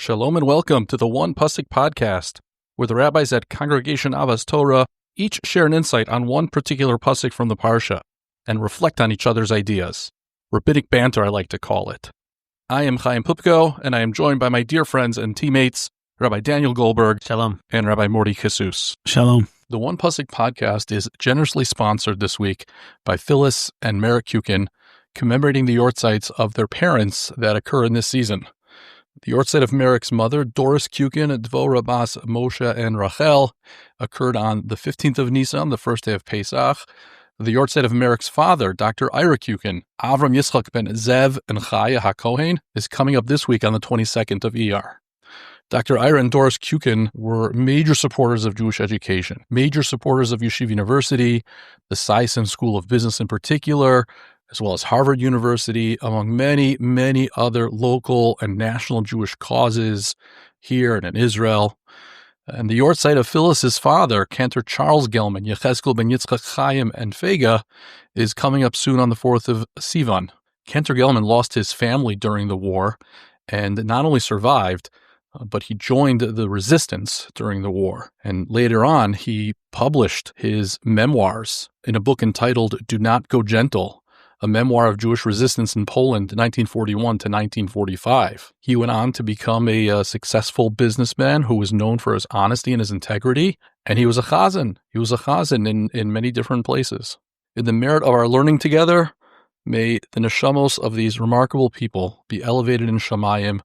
Shalom and welcome to the One Pasuk podcast, where the rabbis at Congregation Avas Torah each share an insight on one particular pasuk from the parsha and reflect on each other's ideas. Rabbinic banter, I like to call it. I am Chaim and I am joined by my dear friends and teammates, Rabbi Daniel Goldberg, Shalom, and Rabbi Morty Jesus. Shalom. The One Pasuk podcast is generously sponsored this week by Phyllis and Merrick Kukin, commemorating the yortzites of their parents that occur in this season. The yortzeit of Merrick's mother, Doris Kukin, Dvorah Bas Moshe and Rachel, occurred on the 15th of Nissan, the first day of Pesach. The yortzeit of Merrick's father, Dr. Iyar Kukin, Avraham Yitzhak ben Zev and Chaya HaKohain, is coming up this week on the 22nd of Iyar. Dr. Iyar and Doris Kukin were major supporters of Jewish education, major supporters of Yeshiva University, the Sivan School of Business in particular, as well as Harvard University, among many, many other local and national Jewish causes here and in Israel. And the yortzeit of Phyllis's father, Cantor Charles Gelman, Yehezkel ben Yitzhak, Chaim, and Fayge, is coming up soon on the 4th of Sivan. Cantor Gelman lost his family during the war and not only survived, but he joined the resistance during the war. And later on, he published his memoirs in a book entitled Do Not Go Gentle, a memoir of Jewish resistance in Poland, 1941 to 1945. He went on to become a successful businessman who was known for his honesty and his integrity, and he was a chazan. He was a chazan in many different places. In the merit of our learning together, may the neshamos of these remarkable people be elevated in Shamayim,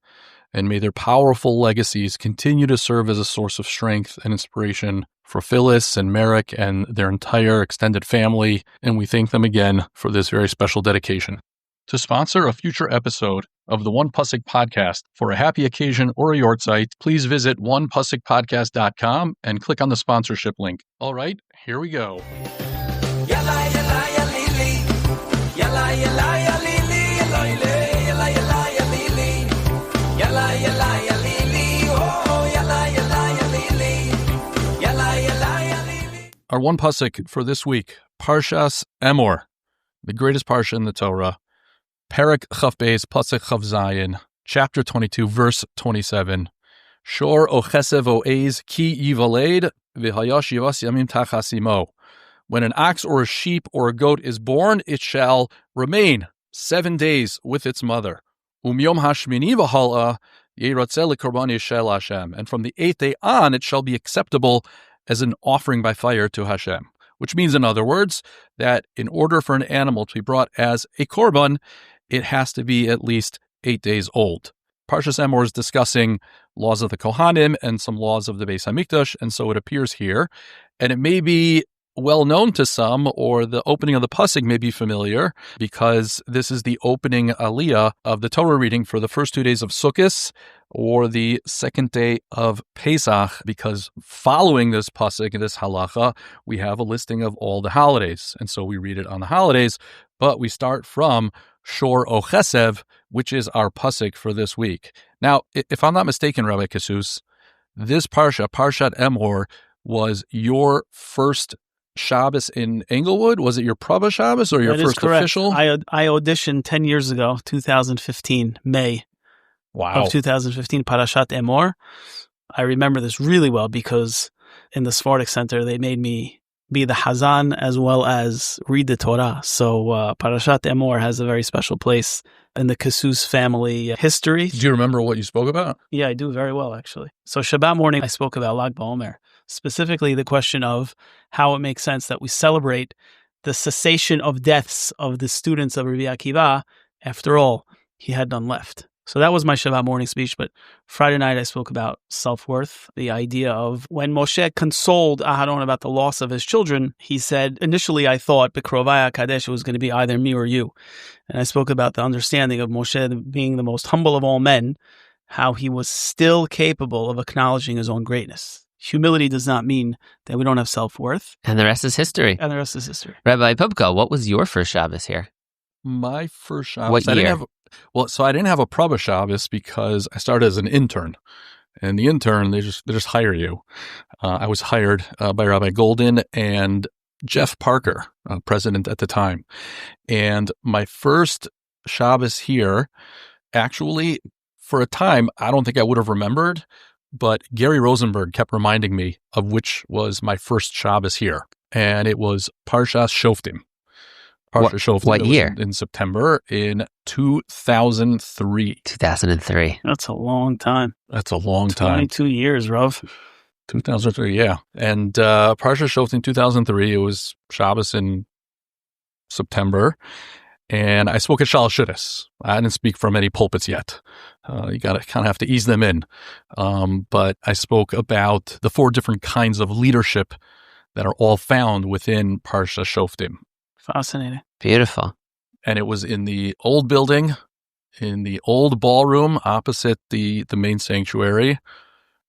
and may their powerful legacies continue to serve as a source of strength and inspiration for Phyllis and Merrick and their entire extended family, and we thank them again for this very special dedication. To sponsor a future episode of the One Pasuk podcast for a happy occasion or a yortzeit, please visit onepasukpodcast.com and click on the sponsorship link. All right, here we go. Yalla, yalla, ya lili. Yalla, yalla, ya lili. Yalla, yalla, ya lili. Yalla, yalla, ya lili. Oh, yalla, yalla, ya lili. Yalla, yalla, ya lili. Our one pasuk for this week, Parshas Emor, the greatest parsha in the Torah, Perek Chaf Beis, Pasuk Chaf Zayin, chapter 22, verse 27. Shor o chesev o eiz ki yivaled v'hayash yivas yamim tachasimo. When an ox or a sheep or a goat is born, it shall remain 7 days with its mother. Yom hashmini v'hala yeratzeh lekorban yishel Hashem. And from the 8th day on, it shall be acceptable as an offering by fire to Hashem. Which means, in other words, that in order for an animal to be brought as a korban, it has to be at least 8 days old. Parshas Emor is discussing laws of the Kohanim and some laws of the Beis HaMikdash, and so it appears here. And it may be well known to some, or the opening of the pasuk may be familiar, because this is the opening aliyah of the Torah reading for the first 2 days of Sukkot, or the second day of Pesach, because following this pasuk, this halacha, we have a listing of all the holidays, and so we read it on the holidays, but we start from Shor o Chesev, which is our pasuk for this week. Now, if I'm not mistaken, Rabbi Jesus, this parsha, Parshat Emor, was your first Shabbos in Englewood? Was it your Prava Shabbos or your first official? I auditioned 10 years ago, 2015, May of 2015, Parashat Emor. I remember this really well because in the Sephardic Center, they made me be the Hazan as well as read the Torah. So Parashat Emor has a very special place in the Kesus family history. Do you remember what you spoke about? Yeah, I do very well, actually. So Shabbat morning, I spoke about Lag BaOmer. Specifically, the question of how it makes sense that we celebrate the cessation of deaths of the students of Rabbi Akiva. After all, he had none left. So that was my Shabbat morning speech. But Friday night, I spoke about self-worth, the idea of when Moshe consoled Aharon about the loss of his children, he said, initially I thought, B'krovai HaKadesh, it was going to be either me or you. And I spoke about the understanding of Moshe being the most humble of all men, how he was still capable of acknowledging his own greatness. Humility does not mean that we don't have self-worth. And the rest is history. Rabbi Pupko, what was your first Shabbos here? My first Shabbos. What year? I didn't have a Prava Shabbos because I started as an intern. And the intern, they just hire you. I was hired by Rabbi Golden and Jeff Parker, president at the time. And my first Shabbos here actually for a time, I don't think I would have remembered, but Gary Rosenberg kept reminding me of which was my first Shabbos here. And it was Parshas Shoftim. What year? In September in 2003. 2003. That's a long time. That's a long time. 22 years, Rav. 2003, yeah. And Parshas Shoftim 2003, it was Shabbos in September. And I spoke at Shalosh Shudis. I didn't speak from any pulpits yet. You got to kind of have to ease them in. But I spoke about the 4 different kinds of leadership that are all found within Parshas Shoftim. Fascinating. Beautiful. And it was in the old building, in the old ballroom opposite the main sanctuary.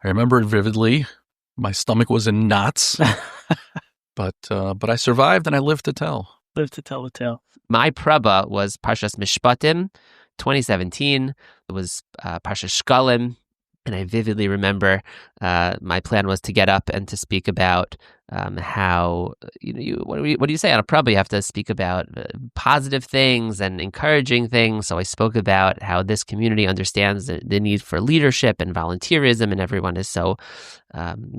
I remember it vividly. My stomach was in knots. but I survived and I lived to tell. Live to tell the tale. My praba was Parshas Mishpatim, 2017. It was Parshas Shkalim, and I vividly remember my plan was to get up and to speak about how what do you say on a praba? You have to speak about positive things and encouraging things. So I spoke about how this community understands the need for leadership and volunteerism, and everyone is so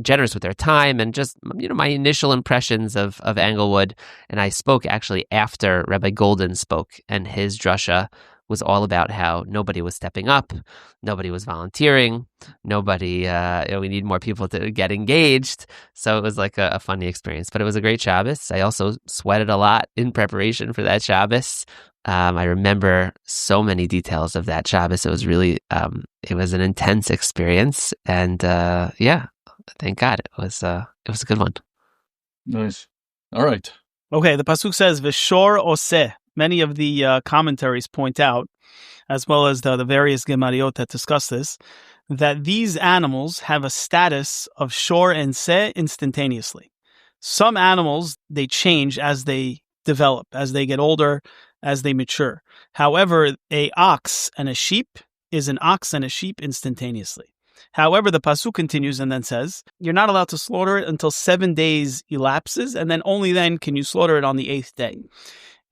generous with their time, and just my initial impressions of Englewood. And I spoke actually after Rabbi Golden spoke, and his drasha was all about how nobody was stepping up, nobody was volunteering, nobody, we need more people to get engaged. So it was like a funny experience, but it was a great Shabbos. I also sweated a lot in preparation for that Shabbos. I remember so many details of that Shabbos. It was really, it was an intense experience. And thank God it was a good one. Nice. All right. Okay, the pasuk says, V'shor oseh. Many of the commentaries point out, as well as the various gemariot that discuss this, that these animals have a status of shor and seh instantaneously. Some animals, they change as they develop, as they get older, as they mature. However, a ox and a sheep is an ox and a sheep instantaneously. However, the pasuk continues and then says, you're not allowed to slaughter it until 7 days elapses, and then only then can you slaughter it on the 8th day.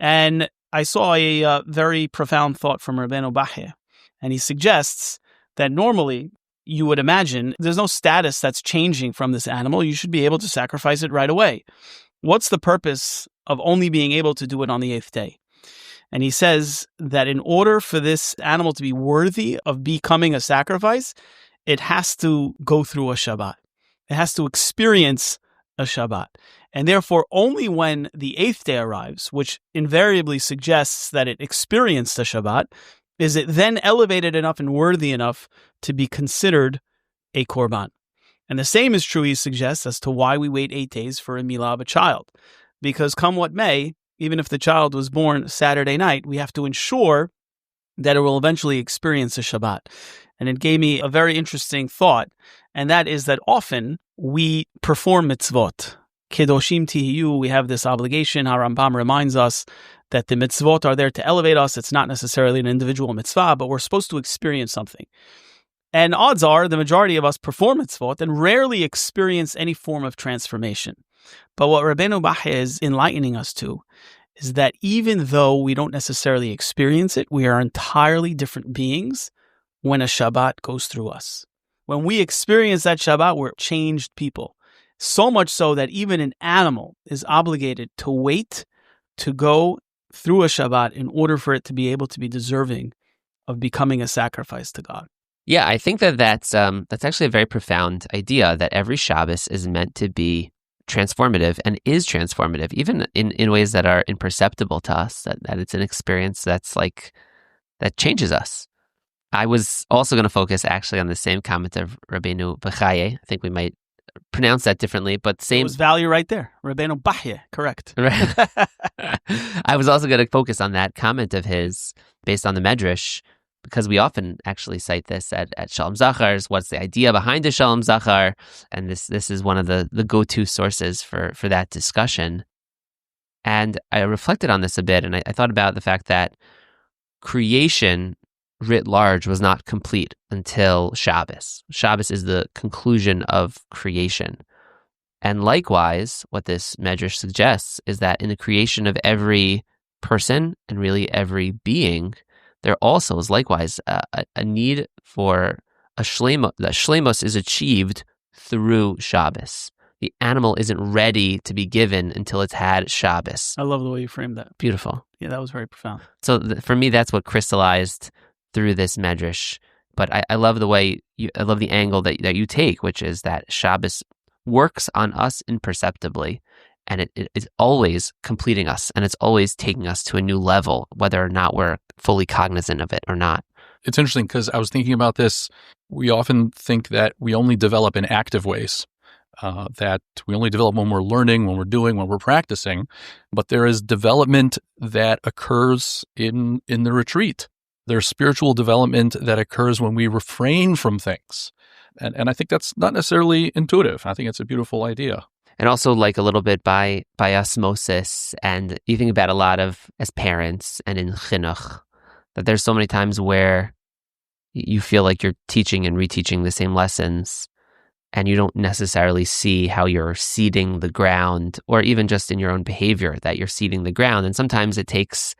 And I saw a very profound thought from Rabbeinu Bachya, and he suggests that normally you would imagine there's no status that's changing from this animal. You should be able to sacrifice it right away. What's the purpose of only being able to do it on the 8th day? And he says that in order for this animal to be worthy of becoming a sacrifice, it has to go through a Shabbat. It has to experience a Shabbat. And therefore, only when the 8th day arrives, which invariably suggests that it experienced a Shabbat, is it then elevated enough and worthy enough to be considered a korban. And the same is true, he suggests, as to why we wait 8 days for a milah of a child. Because come what may, even if the child was born Saturday night, we have to ensure that it will eventually experience a Shabbat. And it gave me a very interesting thought, and that is that often we perform mitzvot. Kedoshim tihiyu, we have this obligation. Harambam reminds us that the mitzvot are there to elevate us. It's not necessarily an individual mitzvah, but we're supposed to experience something. And odds are the majority of us perform mitzvot and rarely experience any form of transformation. But what Rabbeinu Bachya is enlightening us to is that even though we don't necessarily experience it, we are entirely different beings when a Shabbat goes through us. When we experience that Shabbat, we're changed people. So much so that even an animal is obligated to wait to go through a Shabbat in order for it to be able to be deserving of becoming a sacrifice to God. Yeah, I think that's actually a very profound idea, that every Shabbos is meant to be transformative and is transformative, even in ways that are imperceptible to us, that it's an experience that changes us. I was also going to focus actually on the same comment of Rabbeinu Bachya. I think we might pronounce that differently, but same. There was value right there. Rabbeinu Bachya, correct. Right. I was also going to focus on that comment of his based on the Medrash, because we often actually cite this at Shalom Zachars. What's the idea behind the Shalom Zachar? And this is one of the go-to sources for that discussion. And I reflected on this a bit, and I thought about the fact that creation writ large was not complete until Shabbos. Shabbos is the conclusion of creation. And likewise, what this Medrash suggests is that in the creation of every person and really every being, there also is likewise a need for a shleimos. The shleimos is achieved through Shabbos. The animal isn't ready to be given until it's had Shabbos. I love the way you framed that. Beautiful. Yeah, that was very profound. So for me, that's what crystallized through this medrash. But I love the way I love the angle that you take, which is that Shabbos works on us imperceptibly, and it is always completing us, and it's always taking us to a new level, whether or not we're fully cognizant of it or not. It's interesting because I was thinking about this. We often think that we only develop in active ways, that we only develop when we're learning, when we're doing, when we're practicing. But there is development that occurs in the retreat. There's spiritual development that occurs when we refrain from things. And I think that's not necessarily intuitive. I think it's a beautiful idea. And also like a little bit by osmosis, and you think about a lot of, as parents and in chinuch, that there's so many times where you feel like you're teaching and reteaching the same lessons, and you don't necessarily see how you're seeding the ground, or even just in your own behavior that you're seeding the ground. And sometimes it takes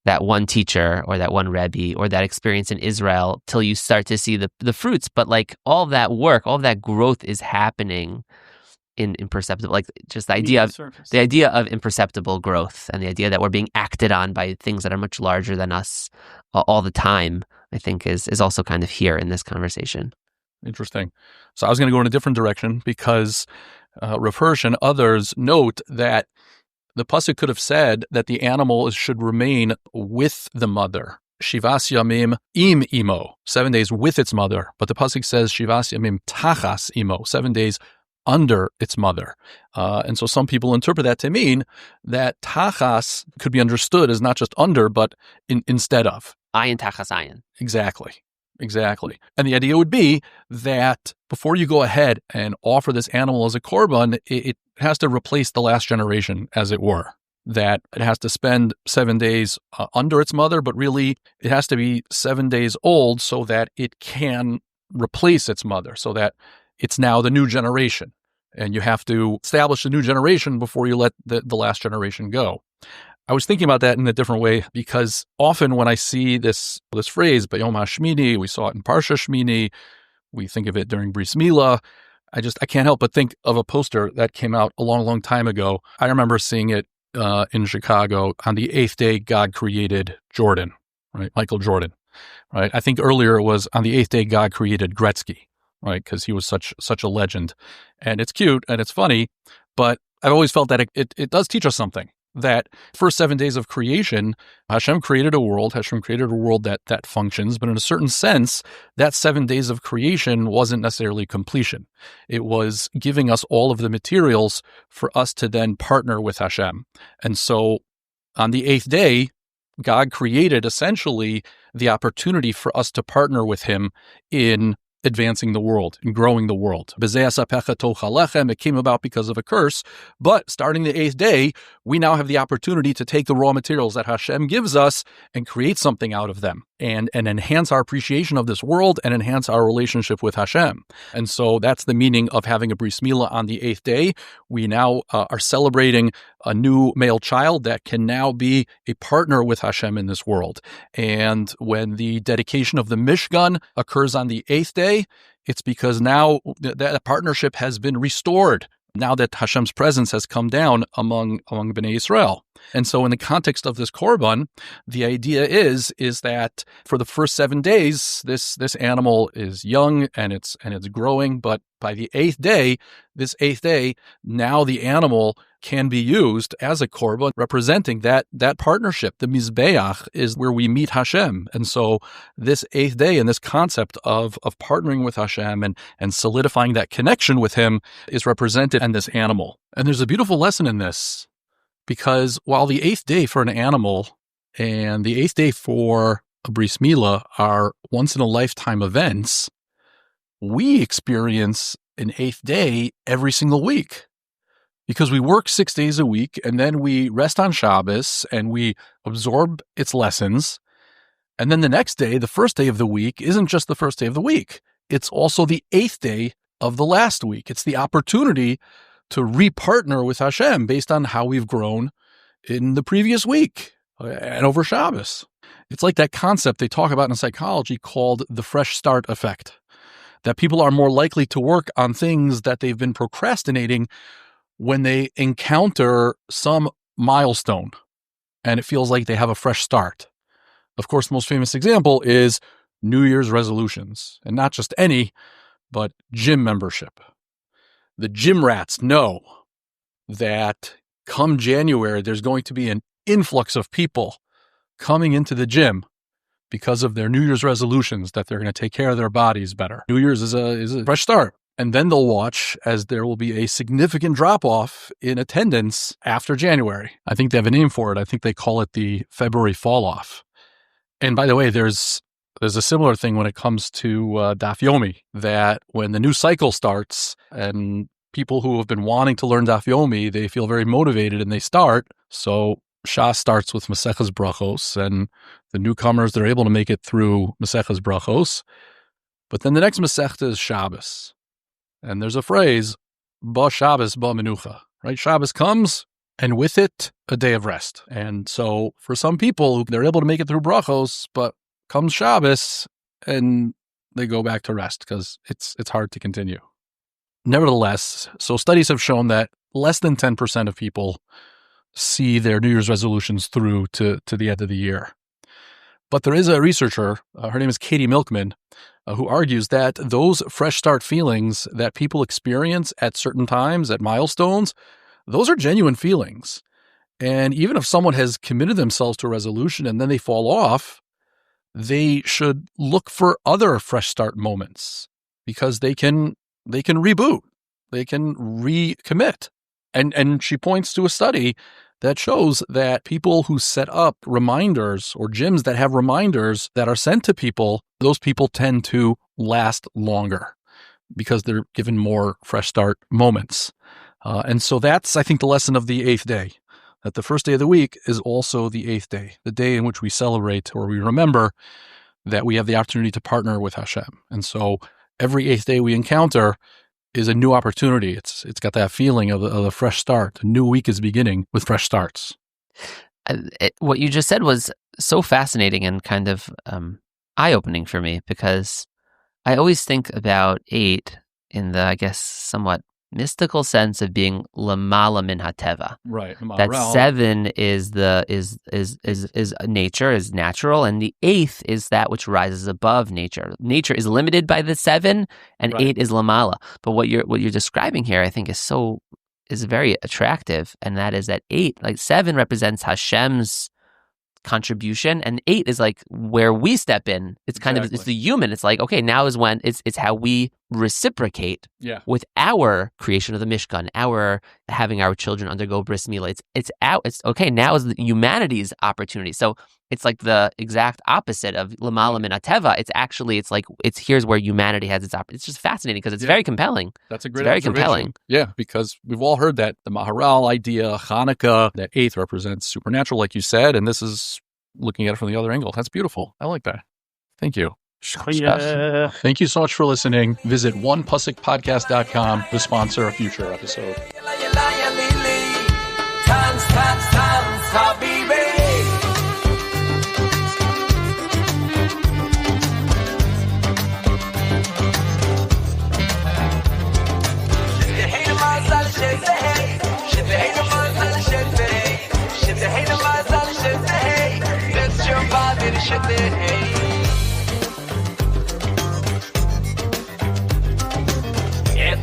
that one teacher or that one Rebbe or that experience in Israel till you start to see the fruits. But like all that work, all that growth is happening in imperceptible, like just the idea of imperceptible growth, and the idea that we're being acted on by things that are much larger than us all the time, I think is also kind of here in this conversation. Interesting. So I was going to go in a different direction because Rav Hirsch and others note that the pasuk could have said that the animal should remain with the mother. Shivas yamim im imo, 7 days with its mother. But the pasuk says Shivas yamim tachas imo, 7 days under its mother. And so some people interpret that to mean that tachas could be understood as not just under, but instead of. Ayin tachas ayin. Exactly. And the idea would be that before you go ahead and offer this animal as a korban, it has to replace the last generation, as it were. That it has to spend 7 days under its mother, but really it has to be 7 days old so that it can replace its mother, so that it's now the new generation. And you have to establish a new generation before you let the last generation go. I was thinking about that in a different way because often when I see this phrase, B'yom HaShmini, we saw it in Parshas Shmini, we think of it during Bris Milah, I can't help but think of a poster that came out a long, long time ago. I remember seeing it in Chicago. On the 8th day, God created Jordan, right? Michael Jordan, right? I think earlier it was on the 8th day, God created Gretzky, right? Because he was such a legend. And it's cute and it's funny, but I've always felt that it does teach us something. That first 7 days of creation, Hashem created a world. Hashem created a world that functions. But in a certain sense, that 7 days of creation wasn't necessarily completion. It was giving us all of the materials for us to then partner with Hashem. And so on the 8th day, God created essentially the opportunity for us to partner with him in advancing the world and growing the world. It came about because of a curse, but starting the 8th day, we now have the opportunity to take the raw materials that Hashem gives us and create something out of them and enhance our appreciation of this world and enhance our relationship with Hashem. And so that's the meaning of having a Bris Milah on the 8th day. We now are celebrating a new male child that can now be a partner with Hashem in this world. And when the dedication of the Mishkan occurs on the 8th day, it's because now that partnership has been restored, now that Hashem's presence has come down among Bnei Israel. And so in the context of this korban, the idea is that for the first 7 days, this animal is young and it's growing, but by the 8th day, this 8th day, now the animal can be used as a korban, representing that partnership. The Mizbeach is where we meet Hashem. And so this 8th day and this concept of partnering with Hashem and solidifying that connection with him is represented in this animal. And there's a beautiful lesson in this, because while the 8th day for an animal and the 8th day for a Bris Milah are once-in-a-lifetime events, we experience an 8th day every single week. Because we work 6 days a week, and then we rest on Shabbos, and we absorb its lessons. And then the next day, the first day of the week, isn't just the first day of the week. It's also the 8th day of the last week. It's the opportunity to repartner with Hashem based on how we've grown in the previous week and over Shabbos. It's like that concept they talk about in psychology called the fresh start effect, that people are more likely to work on things that they've been procrastinating when they encounter some milestone and it feels like they have a fresh start. Of course, the most famous example is New Year's resolutions, and not just any, but gym membership. The gym rats know that come January, there's going to be an influx of people coming into the gym because of their New Year's resolutions that they're going to take care of their bodies better. New Year's is a fresh start. And then they'll watch as there will be a significant drop-off in attendance after January. I think they have a name for it. I think they call it the February fall-off. And by the way, there's a similar thing when it comes to Daf Yomi, that when the new cycle starts and people who have been wanting to learn Daf Yomi, they feel very motivated and they start. So Shas starts with Maseches Brachos, and the newcomers, they're able to make it through Maseches Brachos. But then the next Masechta is Shabbos. And there's a phrase, Ba Shabbos, Ba Menucha, right? Shabbos comes, and with it, a day of rest. And so for some people, they're able to make it through Brachos, but comes Shabbos, and they go back to rest because it's hard to continue. Nevertheless, so studies have shown that less than 10% of people see their New Year's resolutions through to the end of the year. But there is a researcher, her name is Katie Milkman, who argues that those fresh start feelings that people experience at certain times, at milestones, those are genuine feelings. And even if someone has committed themselves to a resolution and then they fall off, they should look for other fresh start moments because they can reboot, they can recommit. And she points to a study that shows that people who set up reminders or gyms that have reminders that are sent to people, those people tend to last longer because they're given more fresh start moments. And so that's, I think, the lesson of the eighth day, that the first day of the week is also the eighth day, the day in which we celebrate or we remember that we have the opportunity to partner with Hashem. And so every eighth day we encounter is a new opportunity. It's got that feeling of a fresh start. A new week is beginning with fresh starts. What you just said was so fascinating and kind of eye-opening for me, because I always think about 8 in the, I guess, somewhat mystical sense of being lamala min hateva. Right. That 7 is nature, is natural, and the 8th is that which rises above nature. Nature is limited by the 7, and right. 8 is lamala. But what you're describing here, I think, is very attractive, and that is that 8, like 7, represents Hashem's contribution, and 8 is like where we step in. It's kind of, it's the human. It's like, okay, now is when it's how we reciprocate with our creation of the Mishkan, our having our children undergo bris milah. It's okay, now is humanity's opportunity. So it's like the exact opposite of lamala min hateva. It's here's where humanity has its opportunity. It's just fascinating because it's very compelling. That's a great very observation. Compelling. Yeah, because we've all heard that the Maharal idea, Hanukkah, that 8th represents supernatural, like you said, and this is looking at it from the other angle. That's beautiful. I like that. Thank you. Chaya. Thank you so much for listening. Visit onepussikpodcast.com to sponsor a future episode.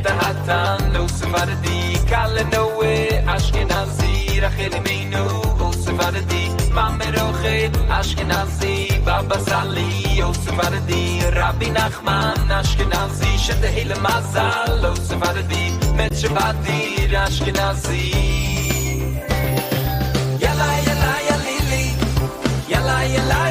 Hatan lo sevardi kale noe ashkenazi rachel meinu o sevardi mameroche ashkenazi baba sali o sevardi rabbi nachman ashkenazi shete hele mazal o sevardi met shavadi ashkenazi yalla yalla ya lili yalla yalla